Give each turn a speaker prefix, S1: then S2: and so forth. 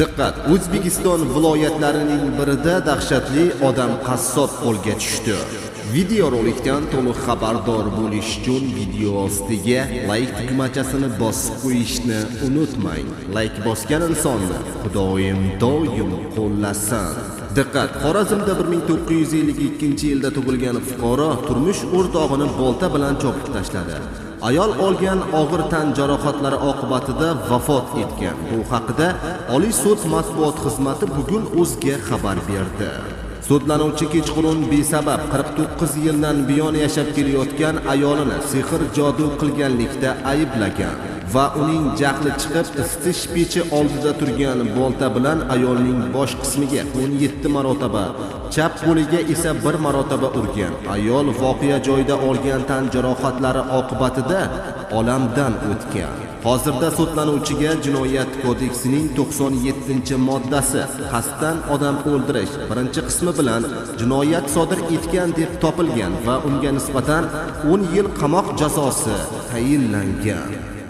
S1: Diqqat! O'zbekiston viloyatlarining birida dahshatli odam qassob qo'lga tushdi. Videorolikdan to'liq xabardor bo'lish uchun video ostiga like tugmachasini bosib qo'yishni unutmang. Like bosgan insonni Xudoyim doim qo'llasin. Diqqat! Xorazmda 1952-yilda tug'ilgan fuqaro turmush o'rtog'ini bolta bilan chopib tashladi. Ayol olgan og'ir tan jarohatlari oqibatida vafot etgan. Bu haqida Oliy sud matbuot xizmati bugun o'zga xabar berdi. Sudlanuvchi kechqurun besabab 49 yildan buyon yashab kelayotgan ayolini sehr jodu qilganlikda ayblagan va uning jahli chiqib isitish pechi oldida turgan bolta bilan ayolning bosh qismiga 17 marotaba, chap qo'liga esa 1 marotaba urgan. Ayol voqea joyida olgan tan jarohatlari oqibatida olamdan o'tgan. Hozirda sudlanuvchiga Jinoyat kodeksining 97-moddasi qasddan odam o'ldirish birinchi qismi bilan jinoyat sodir etgan deb topilgan va unga nisbatan 10 yil qamoq jazosi tayinlangan.